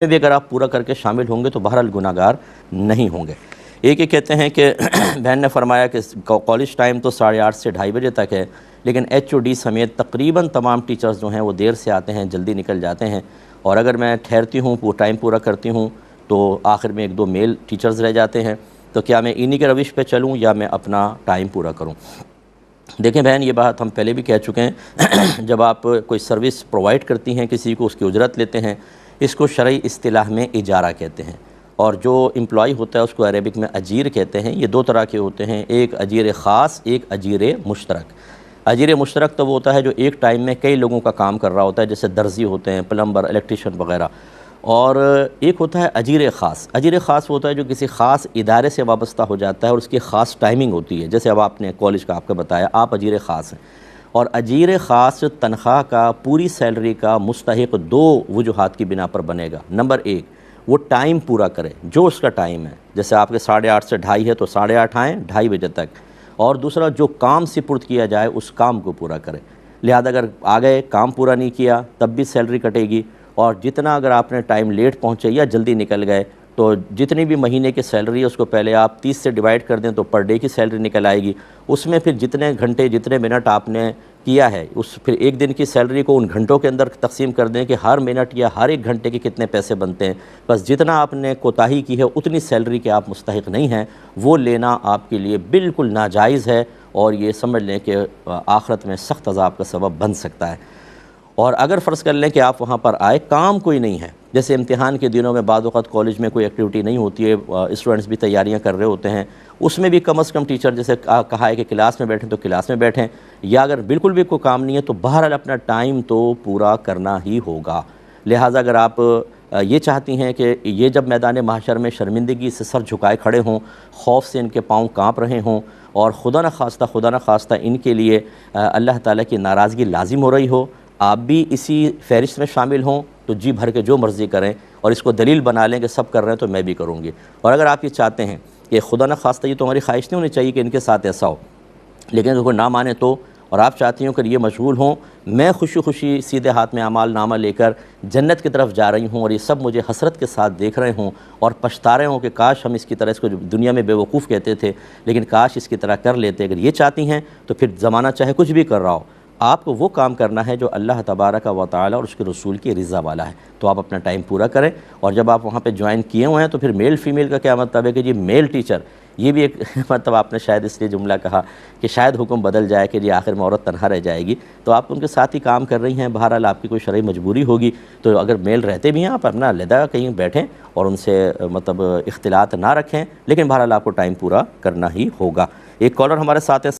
بھی اگر آپ پورا کر کے شامل ہوں گے تو بہرحال گناہ گار نہیں ہوں گے۔ ایک یہ کہتے ہیں کہ بہن نے فرمایا کہ کالج ٹائم تو 8:30 سے 2:30 بجے تک ہے، لیکن ایچ او ڈی سمیت تقریباً تمام ٹیچرز جو ہیں وہ دیر سے آتے ہیں، جلدی نکل جاتے ہیں، اور اگر میں ٹھہرتی ہوں وہ ٹائم پورا کرتی ہوں تو آخر میں 1-2 میل ٹیچرز رہ جاتے ہیں، تو کیا میں انہی کے روش پہ چلوں یا میں اپنا ٹائم پورا کروں؟ دیکھیں بہن، یہ بات ہم پہلے بھی کہہ چکے ہیں، جب آپ کوئی سروس پرووائڈ کرتی ہیں کسی کو، اس کی اجرت لیتے ہیں، اس کو شرعی اصطلاح میں اجارہ کہتے ہیں، اور جو امپلائی ہوتا ہے اس کو عربک میں اجیر کہتے ہیں۔ یہ 2 طرح کے ہوتے ہیں، ایک اجیر خاص، ایک اجیر مشترک۔ اجیر مشترک تو وہ ہوتا ہے جو ایک ٹائم میں کئی لوگوں کا کام کر رہا ہوتا ہے، جیسے درزی ہوتے ہیں، پلمبر، الیکٹریشین وغیرہ، اور ایک ہوتا ہے اجیر خاص۔ اجیر خاص ہوتا ہے جو کسی خاص ادارے سے وابستہ ہو جاتا ہے اور اس کی خاص ٹائمنگ ہوتی ہے، جیسے اب آپ نے کالج کا آپ کا بتایا، آپ اجیر خاص ہیں، اور اجیر خاص تنخواہ کا، پوری سیلری کا مستحق 2 وجوہات کی بنا پر بنے گا۔ نمبر 1، وہ ٹائم پورا کرے جو اس کا ٹائم ہے، جیسے آپ کے 8:30 سے 2:30 ہے تو 8:30 آئیں 2:30 بجے تک، اور دوسرا جو کام سپرد کیا جائے اس کام کو پورا کرے۔ لہذا اگر آگئے کام پورا نہیں کیا تب بھی سیلری کٹے گی، اور جتنا اگر آپ نے ٹائم لیٹ پہنچے یا جلدی نکل گئے تو جتنی بھی مہینے کی سیلری ہے اس کو پہلے آپ 30 سے ڈیوائڈ کر دیں تو پر ڈے کی سیلری نکل آئے گی، اس میں پھر جتنے گھنٹے جتنے منٹ آپ نے کیا ہے اس پھر ایک دن کی سیلری کو ان گھنٹوں کے اندر تقسیم کر دیں کہ ہر منٹ یا ہر ایک گھنٹے کے کتنے پیسے بنتے ہیں، بس جتنا آپ نے کوتاہی کی ہے اتنی سیلری کے آپ مستحق نہیں ہیں، وہ لینا آپ کے لیے بالکل ناجائز ہے، اور یہ سمجھ لیں کہ آخرت میں سخت عذاب کا سبب بن سکتا ہے۔ اور اگر فرض کر لیں کہ آپ وہاں پر آئے، کام کوئی نہیں ہے، جیسے امتحان کے دنوں میں بعض اوقات کالج میں کوئی ایکٹیویٹی نہیں ہوتی ہے، اسٹوڈنٹس بھی تیاریاں کر رہے ہوتے ہیں، اس میں بھی کم از کم ٹیچر جیسے کہا ہے کہ کلاس میں بیٹھیں تو کلاس میں بیٹھیں، یا اگر بالکل بھی کوئی کام نہیں ہے تو بہرحال اپنا ٹائم تو پورا کرنا ہی ہوگا۔ لہٰذا اگر آپ یہ چاہتی ہیں کہ یہ جب میدان محشر میں شرمندگی سے سر جھکائے کھڑے ہوں، خوف سے ان کے پاؤں کانپ رہے ہوں، اور خدا نہ خواستہ ان کے لیے اللہ تعالیٰ کی ناراضگی لازم ہو رہی ہو، آپ بھی اسی فہرست میں شامل ہوں تو جی بھر کے جو مرضی کریں، اور اس کو دلیل بنا لیں کہ سب کر رہے ہیں تو میں بھی کروں گی۔ اور اگر آپ یہ چاہتے ہیں کہ خدا نہ خواستہ، یہ تو ہماری خواہش نہیں ہونی چاہیے کہ ان کے ساتھ ایسا ہو، لیکن اگر کوئی نہ مانے تو، اور آپ چاہتی ہوں کہ یہ مشغول ہوں، میں خوشی خوشی سیدھے ہاتھ میں اعمال نامہ لے کر جنت کی طرف جا رہی ہوں، اور یہ سب مجھے حسرت کے ساتھ دیکھ رہے ہوں اور پچھتا رہے ہوں کہ کاش ہم اس کی طرح، اس کو دنیا میں بے وقوف کہتے تھے لیکن کاش اس کی طرح کر لیتے، اگر یہ چاہتی ہیں تو پھر زمانہ چاہے کچھ بھی کر رہا ہو، آپ کو وہ کام کرنا ہے جو اللہ تبارک و تعالی اور اس کے رسول کی رضا والا ہے، تو آپ اپنا ٹائم پورا کریں۔ اور جب آپ وہاں پہ جوائن کیے ہوئے ہیں تو پھر میل فیمیل کا کیا مطلب ہے کہ جی میل ٹیچر، یہ بھی ایک مطلب آپ نے شاید اس لیے جملہ کہا کہ شاید حکم بدل جائے کہ جی آخر میں عورت تنہا رہ جائے گی، تو آپ ان کے ساتھ ہی کام کر رہی ہیں، بہرحال آپ کی کوئی شرعی مجبوری ہوگی تو اگر میل رہتے بھی ہیں آپ اپنا علیحدہ کہیں بیٹھیں اور ان سے مطلب اختلاط نہ رکھیں، لیکن بہرحال آپ کو ٹائم پورا کرنا ہی ہوگا۔ ایک کالر ہمارے ساتھ ہے۔